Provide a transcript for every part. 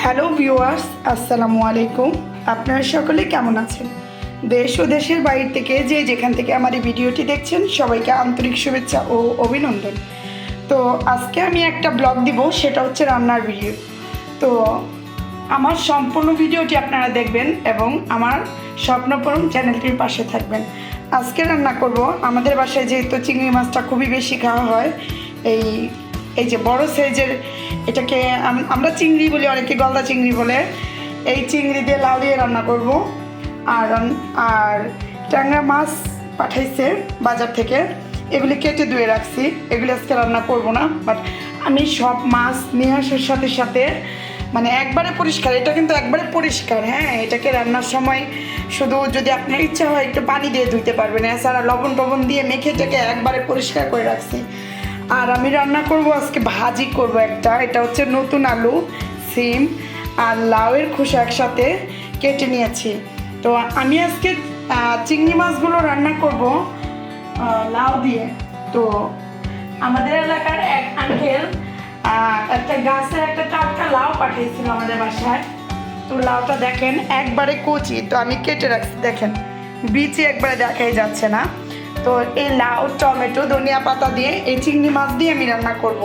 Hello viewers, আসসালামু আলাইকুম। আপনারা সকলে কেমন আছেন? দেশ ও দেশের বাইরে থেকে যে যেখান থেকে আমার এই ভিডিওটি দেখছেন সবাইকে আন্তরিক শুভেচ্ছা ও অভিনন্দন। তো আজকে আমি একটা ব্লগ দিব, সেটা হচ্ছে রান্নার ভিডিও। তো আমার সম্পূর্ণ ভিডিওটি আপনারা দেখবেন এবং আমার স্বপ্নপূরণ চ্যানেলটির পাশে থাকবেন। আজকে রান্না করব, আমাদের বাসায় যেহেতু চিংড়ি মাছটা খুবই বেশি খাওয়া হয়, এই যে বড় সাইজের, এটাকে আমরা চিংড়ি বলি, অনেকে গলদা চিংড়ি বলে। এই চিংড়ি দিয়ে লাউ দিয়ে রান্না করব। আর ট্যাংরা মাছ পাঠাইছে বাজার থেকে, এগুলি কেটে ধুয়ে রাখছি। এগুলি আজকে রান্না করব না, বাট আমি সব মাছ নিয়ে আসার সাথে সাথে মানে একবারে পরিষ্কার, এটা কিন্তু একবারে পরিষ্কার। হ্যাঁ, এটাকে রান্নার সময় শুধু যদি আপনার ইচ্ছা হয় একটু পানি দিয়ে ধুইতে পারবেন, এছাড়া লবণ টবণ দিয়ে মেখে এটাকে একবারে পরিষ্কার করে রাখছি। আর আমি রান্না করব আজকে, ভাজি করব একটা। এটা হচ্ছে নতুন আলু, সিম আর লাউয়ের খোসা একসাথে কেটে নিয়েছি। তো আমি আজকে চিংড়ি মাছগুলো রান্না করব লাউ দিয়ে। তো আমাদের এলাকার এক আঙ্কেল একটা গাছের একটা টাটকা লাউ পাঠিয়েছিল আমাদের বাসায়। তো লাউটা দেখেন একবারে কচি, তো আমি কেটে রাখছি। দেখেন বিচি একবারে দেখাই যাচ্ছে না। তো এই লাউ, টমেটো, ধনিয়া পাতা দিয়ে এই চিংড়ি মাছ দিয়ে আমি রান্না করব।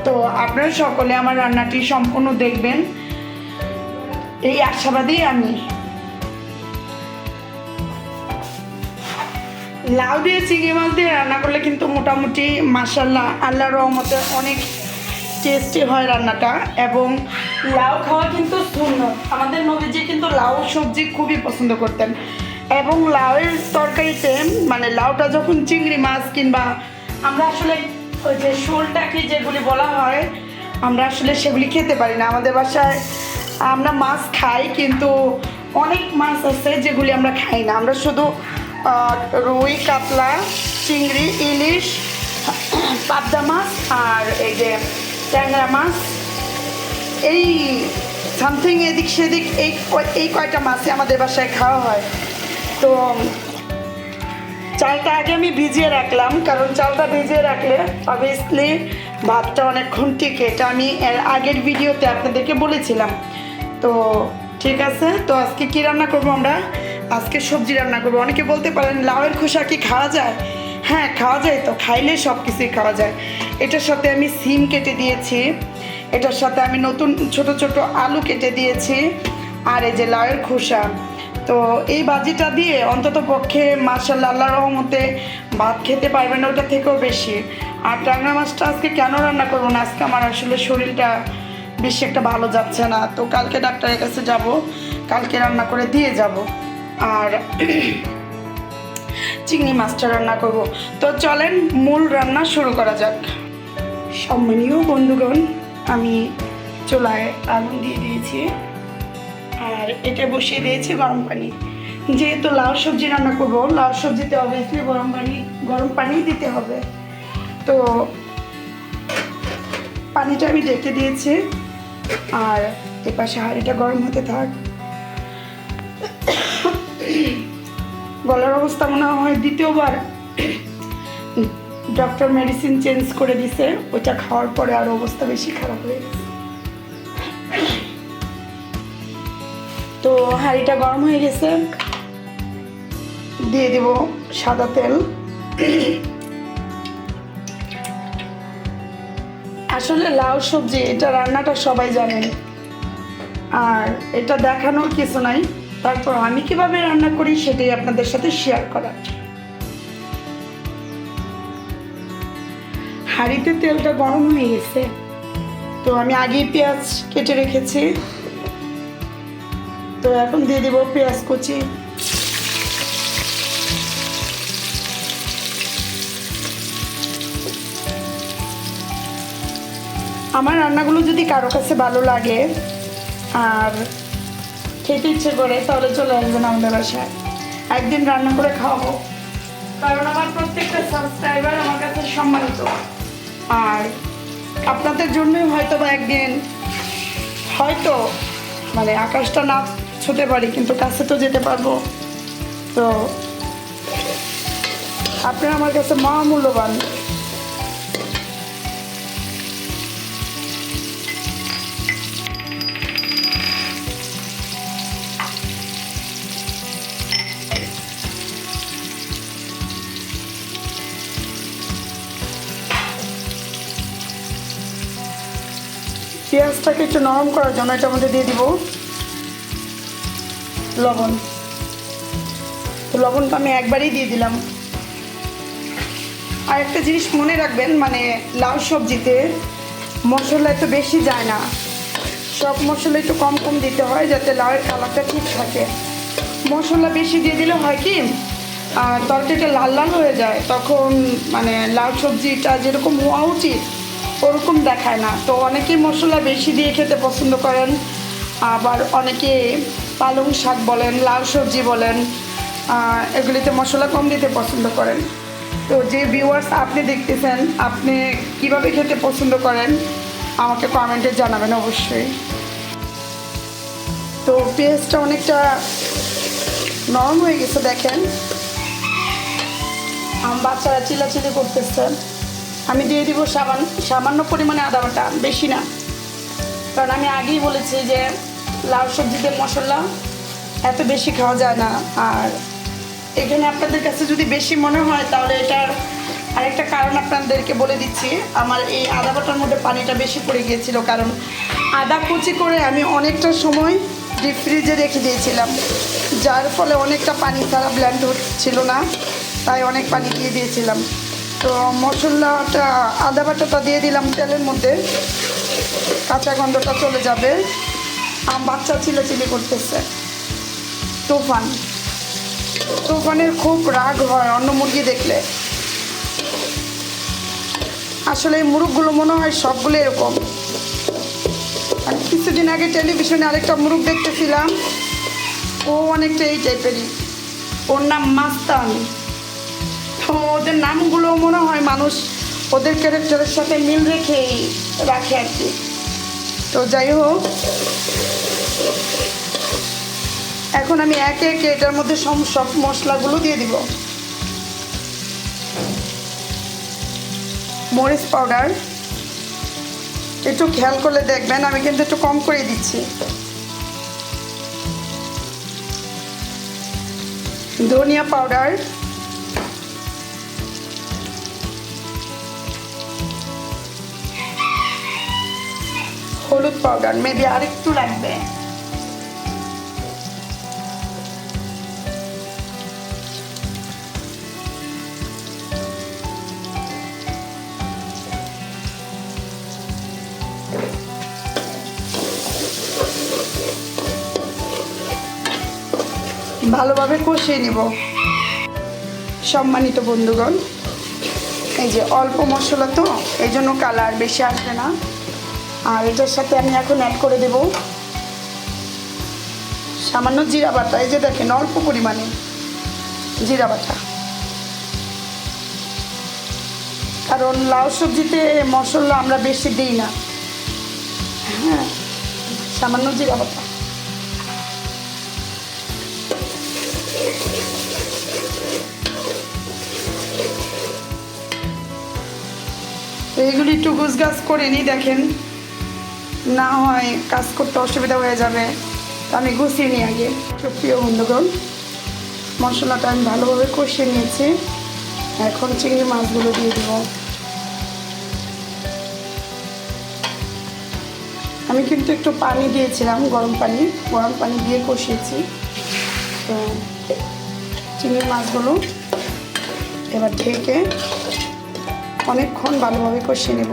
তো আপনারা সকলে আমার রান্নাটি সম্পূর্ণ দেখবেন, এই আশাবাদী আমি। লাউ দিয়ে চিংড়ি মাছ দিয়ে রান্না করলে কিন্তু মোটামুটি মাশাআল্লাহ আল্লাহর রহমতে অনেক টেস্টি হয় রান্নাটা। এবং লাউ খাওয়া কিন্তু সুন্নত। আমাদের নবীজি কিন্তু লাউ সবজি খুবই পছন্দ করতেন। এবং লাউয়ের তরকারিতে মানে লাউটা যখন চিংড়ি মাছ কিংবা আমরা আসলে ওই যে শোলটাকে যেগুলি বলা হয়, আমরা আসলে সেগুলি খেতে পারি না। আমাদের বাসায় আমরা মাছ খাই, কিন্তু অনেক মাছ আছে যেগুলি আমরা খাই না। আমরা শুধু রুই, কাতলা, চিংড়ি, ইলিশ, পাবদা মাছ আর এই যে ট্যাংরা মাছ, এই সামথিং এদিক সেদিক এই কয়টা মাছই আমাদের বাসায় খাওয়া হয়। তো চালটা আগে আমি ভিজিয়ে রাখলাম, কারণ চালটা ভিজিয়ে রাখলে অবভিয়াসলি ভাতটা অনেকক্ষণ টিকে। এটা আমি এর আগের ভিডিওতে আপনাদেরকে বলেছিলাম। তো ঠিক আছে, তো আজকে কী রান্না করবো আমরা? আজকে সবজি রান্না করবো। অনেকে বলতে পারেন লাউয়ের খোসা কি খাওয়া যায়? হ্যাঁ, খাওয়া যায়। তো খাইলে সব কিছুই খাওয়া যায়। এটার সাথে আমি সিম কেটে দিয়েছি, এটার সাথে আমি নতুন ছোট ছোট আলু কেটে দিয়েছি, আর এই যে লাউয়ের খোসা। তো এই ভাজিটা দিয়ে অন্তত পক্ষে মাশাআল্লাহ আল্লাহর রহমতে ভাত খেতে পারবেন, ওটা থেকেও বেশি। আর ট্যাংরা মাছটা আজকে কেন রান্না করবো না, আজকে আমার আসলে শরীরটা বেশি একটা ভালো যাচ্ছে না। তো কালকে ডাক্তারের কাছে যাব, কালকে রান্না করে দিয়ে যাব। আর চিংড়ি মাছটা রান্না করব। তো চলেন মূল রান্না শুরু করা যাক। সম্মানীয় বন্ধুগণ, আমি চুলায় আগুন দিয়ে দিয়েছি আর এটা বসিয়ে দিয়েছি গরম পানি। যেহেতু লাউ সবজি রান্না করবো, লাউ সবজিতে অবভিয়াসলি গরম পানি দিতে হবে। তো পানিটা আমি ঢেকে দিয়েছি আর এপাশে হাঁড়িটা গরম হতে থাক। গলার অবস্থা মনে হয় দ্বিতীয়বার ডক্টর মেডিসিন চেঞ্জ করে দিছে, ওইটা খাওয়ার পরে আরও অবস্থা বেশি খারাপ হয়ে গেছে। তো হাঁড়িটা গরম হয়ে গেছে, দিয়ে দেব সাদা তেল। আসলে লাউ সবজি এটা রান্নাটা সবাই জানেন, আর এটা দেখানোর কিছু নাই। তারপর আমি কিভাবে রান্না করি সেটাই আপনাদের সাথে শেয়ার করার। হাঁড়িতে তেলটা গরম হয়ে গেছে, তো আমি আগেই পেঁয়াজ কেটে রেখেছি। তো এখন দিয়ে দেব পেঁয়াজ কুচি। আমার রান্নাগুলো যদি কারো কাছে ভালো লাগে আর খেতে ইচ্ছে করে, তাহলে চলে আসবেন আমাদের বাসায়, একদিন রান্না করে খাওয়াবো। কারণ আমার প্রত্যেকটা সাবস্ক্রাইবার আমার কাছে সম্মানিত, আর আপনাদের জন্যই হয়তো বা একদিন হয়তো মানে আকাশটা না ছুঁতে পারি, কিন্তু কাছে তো যেতে পারবো। তো আপনারা আমার কাছে মহামূল্যবান। পেঁয়াজটাকে একটু নরম করার জন্য এটার মধ্যে দিয়ে দিব লবণ। তো লবণটা আমি একবারই দিয়ে দিলাম। আর একটা জিনিস মনে রাখবেন, মানে লাউ সবজিতে মশলা একটু বেশি যায় না, সব মশলা একটু কম কম দিতে হয় যাতে লাউয়ের কালারটা ঠিক থাকে। মশলা বেশি দিয়ে দিলে হয় কি তরকারিটা লাল লাল হয়ে যায়, তখন মানে লাউ সবজিটা যেরকম হওয়া উচিত ওরকম দেখায় না। তো অনেকেই মশলা বেশি দিয়ে খেতে পছন্দ করেন, আবার অনেকে পালং শাক বলেন, লাউ সবজি বলেন, এগুলিতে মশলা কম দিতে পছন্দ করেন। তো যে ভিউয়ার্স আপনি দেখতেছেন, আপনি কিভাবে খেতে পছন্দ করেন আমাকে কমেন্টে জানাবেন অবশ্যই। তো পেঁয়াজটা অনেকটা নরম হয়ে গেছে দেখেন। বাচ্চারা চিল্লাচিল্লি করতেছে। আমি দিয়ে দিব সামান্য পরিমাণে আদা বাটা, বেশি না, কারণ আমি আগেই বলেছি যে লাউ সবজিতে মশলা এত বেশি খাওয়া যায় না। আর এখানে আপনাদের কাছে যদি বেশি মনে হয় তাহলে এটার আরেকটা কারণ আপনাদেরকে বলে দিচ্ছি। আমার এই আদা বাটার মধ্যে পানিটা বেশি পড়ে গিয়েছিল, কারণ আদা কুচি করে আমি অনেকটা সময় ডিপ ফ্রিজে রেখে দিয়েছিলাম, যার ফলে অনেকটা পানি ছাড়া ব্লেন্ড হচ্ছিল না, তাই অনেক পানি দিয়ে দিয়েছিলাম। তো মশলাটা আদা বাটাটা দিয়ে দিলাম তেলের মধ্যে, কাঁচা গন্ধটা চলে যাবে। বাচ্চা চিল্লাচিল্লি করতেছে। তুফানের খুব রাগ হয় অন্য মুরগি দেখলে। আসলে এই মুরগগুলো মনে হয় সবগুলো এরকম। আর কিছুদিন আগে টেলিভিশনে আরেকটা মুরগ দেখতেছিলাম, ও অনেকটা এই টাইপেরই, ওর নাম মাস্তান। তো ওদের নামগুলো মনে হয় মানুষ ওদের ক্যারেক্টারের সাথে মিল রেখেই রাখে আর কি। তো যাই হোক, এখন আমি একে একে এটার মধ্যে সব মশলাগুলো দিয়ে দিব। মরিচ পাউডার একটু খেয়াল করলে দেখবেন আমি কিন্তু একটু কম করে দিচ্ছি। ধনিয়া পাউডার, হলুদ পাউডার মেবি আরেকটু লাগবে, ভালোভাবে কষিয়ে নিব। সম্মানিত বন্ধুগণ, এই যে অল্প মশলা তো এই জন্য কালার বেশি আসবে না। আর এটার সাথে আমি এখন অ্যাড করে দেব সামান্য জিরা বাটা। এই যে দেখেন অল্প পরিমাণে জিরা বাটা, কারণ লাউ সবজিতে মশলা আমরা বেশি দিই না। হ্যাঁ, সামান্য জিরা বাটা। এইগুলি একটু গুছগাছ করে নিই, দেখেন না হয় কাজ করতে অসুবিধা হয়ে যাবে, তো আমি গুছিয়ে নিই আগে। প্রিয় বন্ধুগণ, মশলাটা আমি ভালোভাবে কষিয়ে নিয়েছি, এখন চিংড়ি মাছগুলো দিয়ে দেব। আমি কিন্তু একটু পানি দিয়েছিলাম, গরম পানি দিয়ে কষিয়েছি। তো চিংড়ি মাছগুলো এবার ঢেকে অনেকক্ষণ ভালোভাবে কষিয়ে নেব।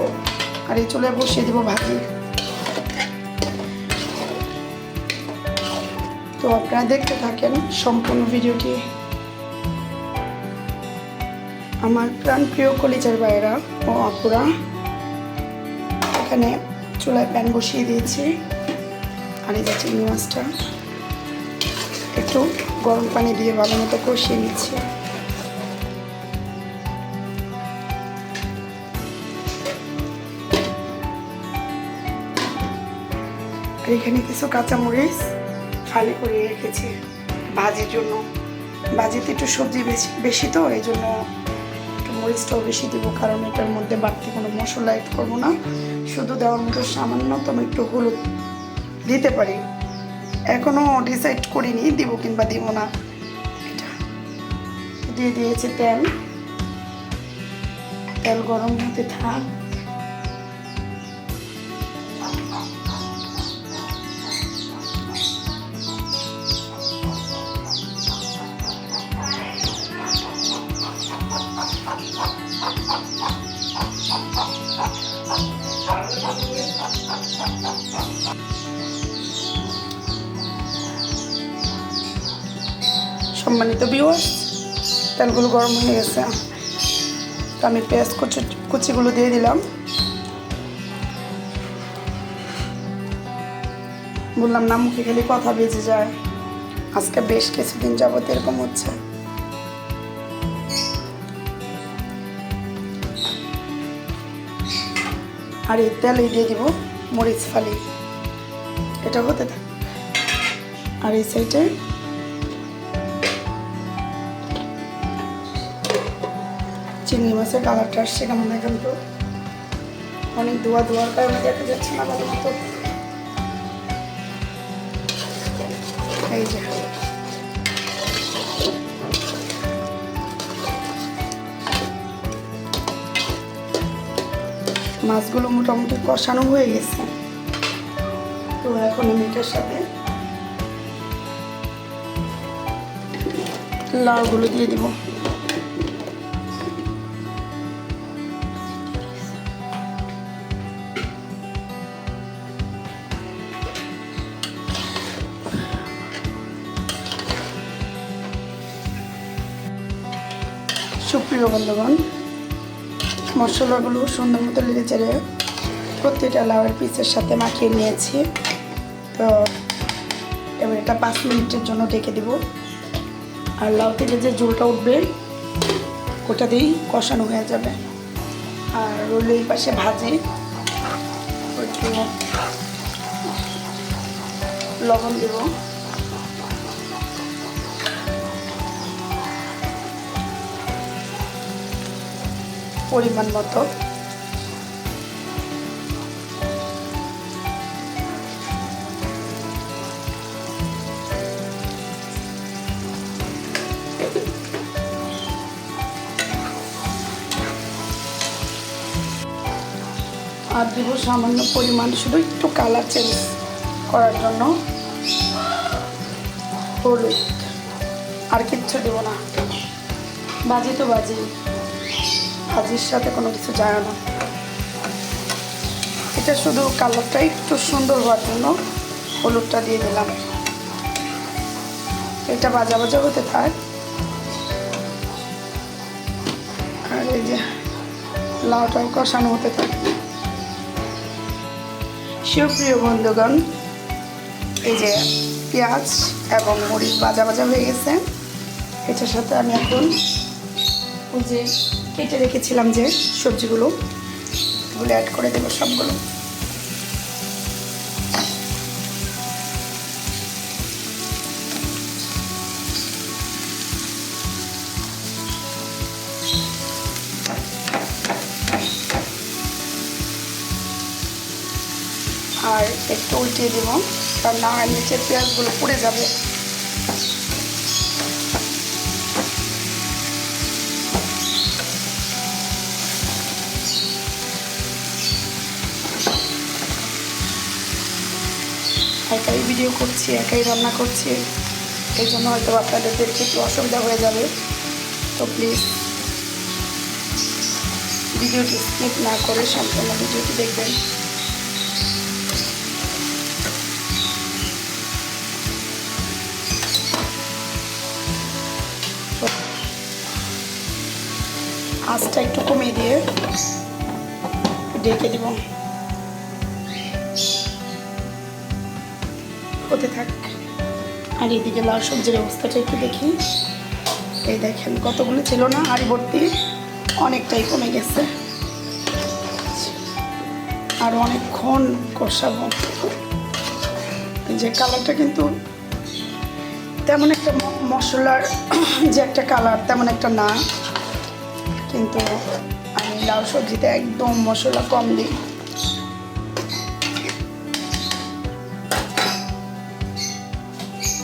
আর এই চুলায় বসিয়ে দেবো ভাজি। তো আপনারা দেখতে থাকেন সম্পূর্ণ ভিডিওটি। আমার প্রাণপ্রিয় কলিজার ভাইয়েরা ও আপুরা, এখানে চুলায় প্যান বসিয়ে দিয়েছি। আর এই যে চিংড়ি মাছটা একটু গরম পানি দিয়ে ভালো মতো কষিয়ে নিচ্ছি। আর এখানে কিছু কাঁচামরিচ ফালি করে রেখেছি ভাজির জন্য। ভাজিতে একটু সবজি বেশি তো এই জন্য একটু মরিচটাও বেশি দিব, কারণ এটার মধ্যে বাড়তি কোনো মশলা অ্যাড করবো না, শুধু দেওয়ার মতো সামান্যতম একটু হলুদ দিতে পারি। এখনও ডিসাইড করিনি দিব কিংবা দিব না। এটা দিয়ে দিয়েছি তেল গরম হতে থাক। সম্মানিত ভিউয়ার্স, তেলগুলো গরম হয়ে গেছে, তো আমি পেঁয়াজ কুচিগুলো দিয়ে দিলাম। বললাম না, মুখে খালি কথা বেজে যায়, আজকে বেশ কিছুদিন যাবত এরকম হচ্ছে। আর এই তেলে দিয়ে দিব মরিচ ফালি, এটা হতে থাকে। আর এই সাইডে চিংড়ি মাছের কালারটা আসছে কেমন, এখন তো অনেক ধোয়ার কারণে দেখা যাচ্ছে না ভালো মতো। এই যে মাছগুলো মোটামুটি কষানো হয়ে গেছে, তো এখন আমি এটার সাথে লাউগুলো দিয়ে দিব। সুপ্রিয় বন্ধুগণ, মশলাগুলো সুন্দর মতো লেগে চেড়ে প্রত্যেকটা লাউয়ের পিসের সাথে মাখিয়ে নিয়েছি। তো এবার এটা 5 মিনিটের জন্য ঢেকে দিব। আর লাউ থেকে যে ঝোলটা উঠবে ওটা দিয়েই কষানো হয়ে যাবে। আর রোল এই পাশে ভাজে, একটু লবণ দেব, পরিমাণ মতো। আর দেবো সামান্য পরিমাণ, শুধু একটু কালার চেঞ্জ করার জন্য, হলুদ। আর কিচ্ছু দেবো না, ভাজি তো ভাজির সাথে কোনো কিছু যায় না। এটা শুধু কালারটা একটু সুন্দর হওয়ার জন্য হলুদটা দিয়ে দিলাম। এটা ভাজা হতে থাক। আর এই যে লাউটাও কষানো হতে থাকে। সুপ্রিয় বন্ধুগণ, এই যে পেঁয়াজ এবং মরিচ ভাজা হয়ে গেছে, এটার সাথে আমি এখন ওই যে কেটে রেখেছিলাম যে সবজিগুলো, এগুলো অ্যাড করে দেবো সবগুলো। আর একটু উল্টিয়ে দেবো, কারণ না নিচের পেঁয়াজগুলো পুড়ে যাবে। একাই ভিডিও করছি, একাই রান্না করছি, এই জন্য হয়তো আপনাদের দেখতে একটু অসুবিধা হয়ে যাবে। তো প্লিজ ভিডিওটি স্কিপ না করে সম্পূর্ণ ভিডিওটি দেখবেন। আঁচটা একটু কমিয়ে দিয়ে ঢেকে দিব, হতে থাক। আর এদিকে লাউ সবজির অবস্থাটা একটু দেখি। এই দেখেন কতগুলো ছিল না, হাঁড়ি ভর্তি, অনেকটাই কমে গেছে। আর অনেকক্ষণ কষাবো। যে কালারটা কিন্তু তেমন একটা মশলার যে একটা কালার তেমন একটা না, কিন্তু আমি লাউ সবজিতে একদম মশলা কম দিই।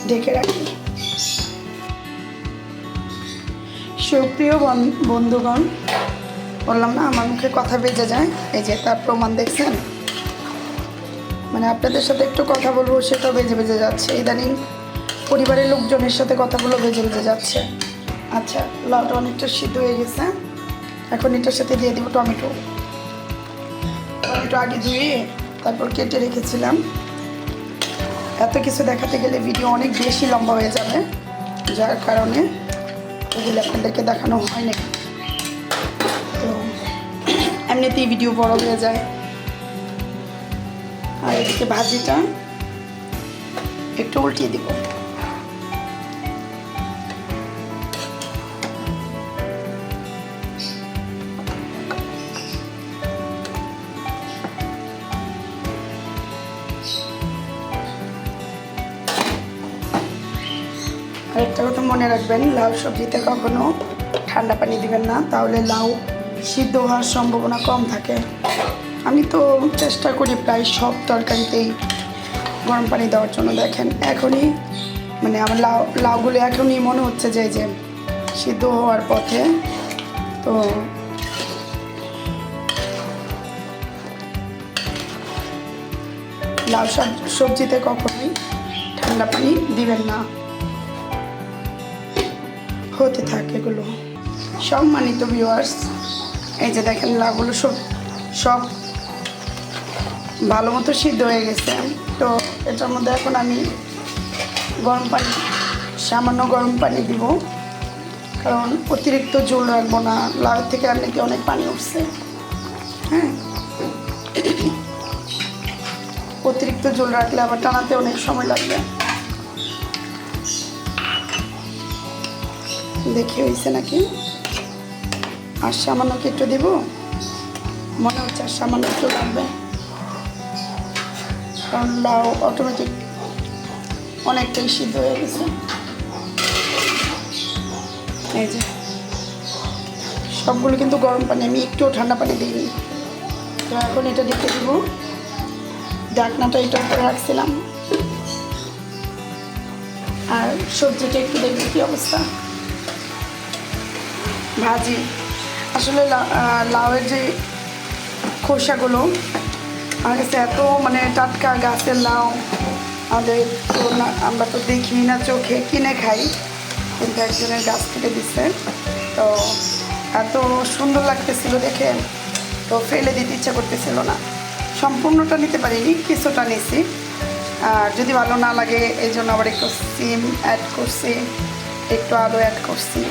ঢেকে রাখি। সুপ্রিয় বন্ধুগণ, বললাম না আমার মুখে কথা বেজে যায়, এই যে তার প্রমাণ দেখছেন। মানে আপনাদের সাথে একটু কথা বলবো সেটাও বেজে যাচ্ছে। ইদানিং পরিবারের লোকজনের সাথে কথাগুলো বেজে যাচ্ছে। আচ্ছা, লাউটা অনেকটা সিদ্ধ হয়ে গেছে, এখন এটার সাথে দিয়ে দিব টমেটো। আগে ধুয়ে তারপর কেটে রেখেছিলাম। এত কিছু দেখাতে গেলে ভিডিও অনেক বেশি লম্বা হয়ে যাবে, যার কারণে এগুলো আপনাদেরকে দেখানো হয় না। তো এমনিতেই ভিডিও বড় হয়ে যায়। আর এদিকে ভাজিটা একটু উল্টিয়ে দিব। আরেকটা কথা মনে রাখবেন, লাউ সবজিতে কখনো ঠান্ডা পানি দিবেন না, তাহলে লাউ সিদ্ধ হওয়ার সম্ভাবনা কম থাকে। আমি তো চেষ্টা করি প্রায় সব তরকারিতেই গরম পানি দেওয়ার জন্য। দেখেন এখনই মানে আমার লাউগুলো এখনই মনে হচ্ছে যে সিদ্ধ হওয়ার পথে। তো লাউ সবজিতে কখনোই ঠান্ডা পানি দিবেন না। হতে থাকে এগুলো। সম্মানিত ভিউয়ার্স, এই যে দেখেন লাউগুলো সব ভালো মতো সিদ্ধ হয়ে গেছে। তো এটার মধ্যে এখন আমি সামান্য গরম পানি দিব, কারণ অতিরিক্ত ঝোল রাখবো না। লাউ থেকে এমনিতে অনেক পানি উঠছে। হ্যাঁ, অতিরিক্ত ঝোল রাখলে আবার টানাতে অনেক সময় লাগবে। দেখি হয়েছে নাকি। আর সামান্য কি একটু দেবো, মনে হচ্ছে আর সামান্য একটু লাগবে, কারণ লাউ অটোমেটিক অনেকটাই সিদ্ধ হয়ে গেছে। এই যে সবগুলো কিন্তু গরম পানি, আমি একটুও ঠান্ডা পানি দিইনি। তো এখন এটা দেখে দিব। ঢাকনাটা এটা উপরে রাখছিলাম। আর সবজিটা একটু দেখবো কি অবস্থা। ভাজি আসলে লাউয়ের যে খোসাগুলো আমার কাছে এত মানে টাটকা গাছের লাউ, আমাদের তো না, আমরা তো দেখি না, চোখে কিনে খাই, কিন্তু একজনের গাছ থেকে দিচ্ছে। তো এত সুন্দর লাগতেছিল দেখে, তো ফেলে দিতে ইচ্ছা করতেছিল না। সম্পূর্ণটা নিতে পারিনি, কিছুটা নিছি। আর যদি ভালো না লাগে এই জন্য আবার একটু সিম অ্যাড করছি, একটু আলু অ্যাড করছি।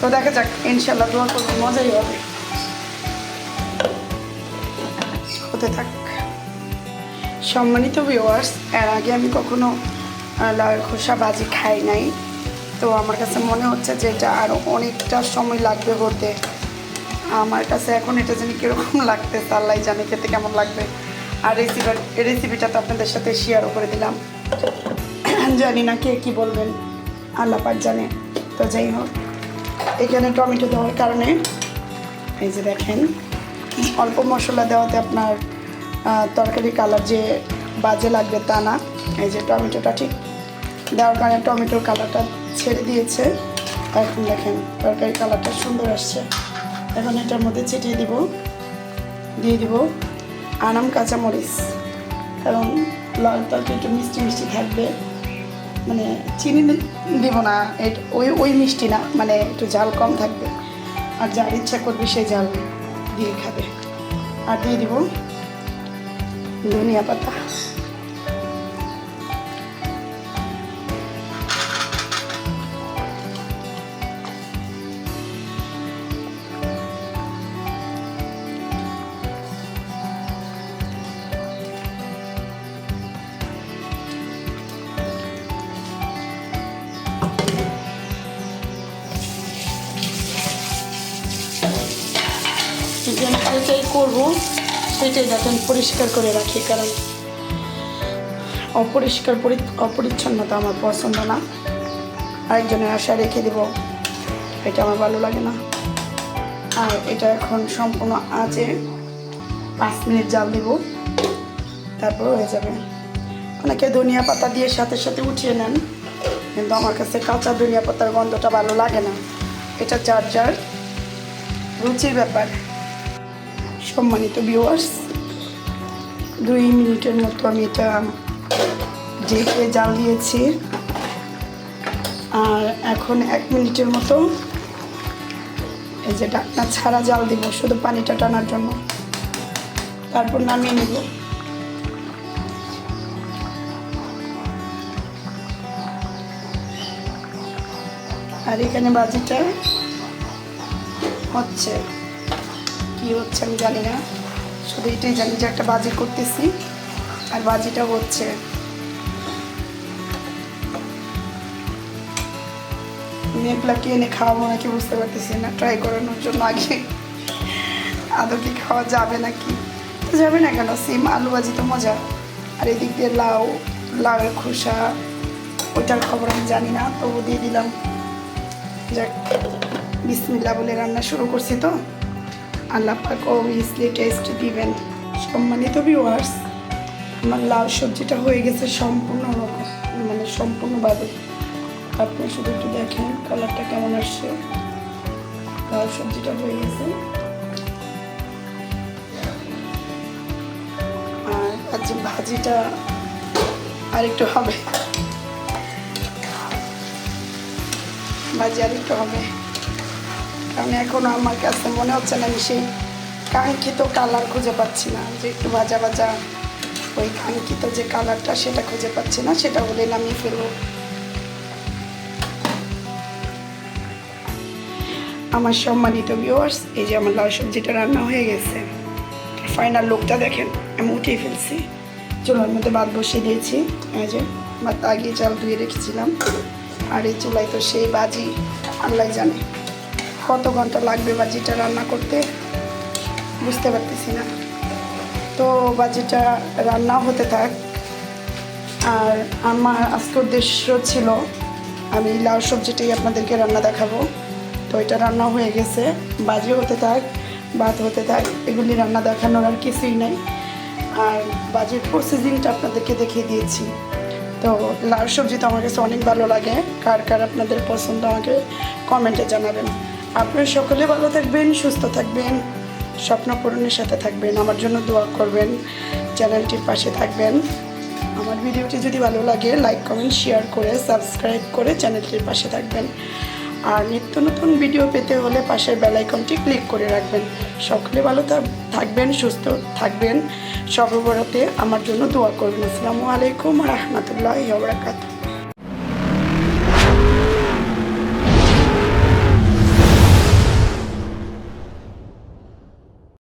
তো দেখা যাক, ইনশাল্লাহ দোয়া করবো মজাই হবে। হতে থাক। সম্মানিত ভিউয়ার্স, এর আগে আমি কখনো লাউয়ের খোসা ভাজি খাই নাই। তো আমার কাছে মনে হচ্ছে যে এটা আরও অনেকটা সময় লাগবে হতে। আমার কাছে এখন এটা জানি কীরকম লাগতেছে, আল্লাহ জানে খেতে কেমন লাগবে। আর রেসিপিটা তো আপনাদের সাথে শেয়ারও করে দিলাম। জানি না কে কী বলবেন, আল্লাহ পাক জানে। তো যাই হোক, এখানে টমেটো দেওয়ার কারণে এই যে দেখেন অল্প মশলা দেওয়াতে আপনার তরকারি কালার যে বাজে লাগবে তা না। এই যে টমেটোটা ঠিক দেওয়ার কারণে টমেটোর কালারটা ছেড়ে দিয়েছে। এখন দেখেন তরকারি কালারটা সুন্দর আসছে। এখন এটার মধ্যে ছিটিয়ে দিয়ে দিব আনাম কাঁচামরিচ, কারণ লাল তরকারি একটু মিষ্টি মিষ্টি থাকবে। মানে চিনি দিব না, ওই মিষ্টি না, মানে একটু ঝাল কম থাকবে। আর যার ইচ্ছা করবে সে ঝাল দিয়ে খাবে। আর দিয়ে দিব ধনিয়া পাতা। যেটাই করবো সেটাই দেখেন পরিষ্কার করে রাখি, কারণ অপরিচ্ছন্নতা আমার পছন্দ না। আরেকজনের আশা রেখে দেব, এটা আমার ভালো লাগে না। আর এটা এখন সম্পূর্ণ আঁচে 5 মিনিট জাল দেব, তারপর হয়ে যাবে। অনেকে ধনিয়া পাতা দিয়ে সাথে সাথে উঠিয়ে নেন, কিন্তু আমার কাছে কাঁচা ধনিয়া পাতার গন্ধটা ভালো লাগে না। এটা যার যার রুচির ব্যাপার। সম্মানিত ভিউয়ার্স, 2 মিনিটের মতো আমি এটা ঢেকে জাল দিয়েছি। আর এখন 1 মিনিটের মতো এই যে ঢাকনা ছাড়া জাল দিব, শুধু পানিটা টানার জন্য। তারপর নামিয়ে নেব। আর এখানে ভাজিটা হচ্ছে, কি হচ্ছে আমি জানি না, শুধু এটাই জানি যে একটা ভাজি করতেছি আর ভাজিটা হচ্ছে। মেয়েগুলাকে এনে খাওয়াবো নাকি বুঝতে পারতেছি না, ট্রাই করানোর জন্য আগে আদৌ কি খাওয়া যাবে নাকি, যাবে না কেন, সিম আলু ভাজি তো মজা। আর এদিক দিয়ে লাউ, লাউয়ের খোসা, ওইটার খবর আমি জানি না, তবু দিয়ে দিলাম। যাক, বিসমিল্লাহ বলে রান্না শুরু করছি, তো আল্লাহ পাক অবভিয়াসলি টেস্ট দিবেন। সম্মানিত ভিউয়ার্স, আমার লাউ সবজিটা হয়ে গেছে সম্পূর্ণ রকম, মানে সম্পূর্ণভাবে। আপনি শুধু একটু দেখেন কালারটা কেমন আসছে। লাউ সবজিটা হয়ে গেছে। আর আজ ভাজিটা আরেকটু হবে, ভাজি আরেকটু হবে, কারণ এখনো আমার কাছে মনে হচ্ছে না আমি সেই কাঙ্ক্ষিত কালার খুঁজে পাচ্ছি না, যে একটু ভাজা ভাজা ওই কাঙ্ক্ষিত যে কালারটা সেটা খুঁজে পাচ্ছি না, সেটা বলে নামিয়ে ফেলবো। আমার সম্মানিত ভিউয়ার্স, এই যে আমার লাউ সবজিটা রান্না হয়ে গেছে, ফাইনাল লুকটা দেখেন, আমি উঠিয়ে ফেলছি। চুলার মধ্যে ভাত বসিয়ে দিয়েছি, এই যে ভাত আগে চাল ধুয়ে রেখেছিলাম। আর এই চুলায় তো সেই ভাজি, আল্লাহ জানে কত ঘন্টা লাগবে ভাজিটা রান্না করতে, বুঝতে পারতেছি না। তো ভাজিটা রান্না হতে থাক। আর আমার আজকের উদ্দেশ্য ছিল আমি লাউ সবজিটাই আপনাদেরকে রান্না দেখাবো। তো এটা রান্না হয়ে গেছে, ভাজি হতে থাক, ভাত হতে থাক, এগুলি রান্না দেখানোর আর কিছুই নাই। আর ভাজির প্রসেসিংটা আপনাদেরকে দেখিয়ে দিয়েছি। তো লাউ সবজি তো আমার কাছে অনেক ভালো লাগে, কার কার আপনাদের পছন্দ আমাকে কমেন্টে জানাবেন। আপনারা সকলে ভালো থাকবেন, সুস্থ থাকবেন, স্বপ্ন পূরণের সাথে থাকবেন, আমার জন্য দোয়া করবেন, চ্যানেলটির পাশে থাকবেন। আমার ভিডিওটি যদি ভালো লাগে লাইক কমেন্ট শেয়ার করে সাবস্ক্রাইব করে চ্যানেলটির পাশে থাকবেন। আর নিত্য নতুন ভিডিও পেতে হলে পাশের বেল আইকনটি ক্লিক করে রাখবেন। সকলে ভালো থাকবেন, সুস্থ থাকবেন, সর্বভারতে আমার জন্য দোয়া করবেন। আসসালামু আলাইকুম ওয়া রাহমাতুল্লাহি ওয়া বারাকাতুহু।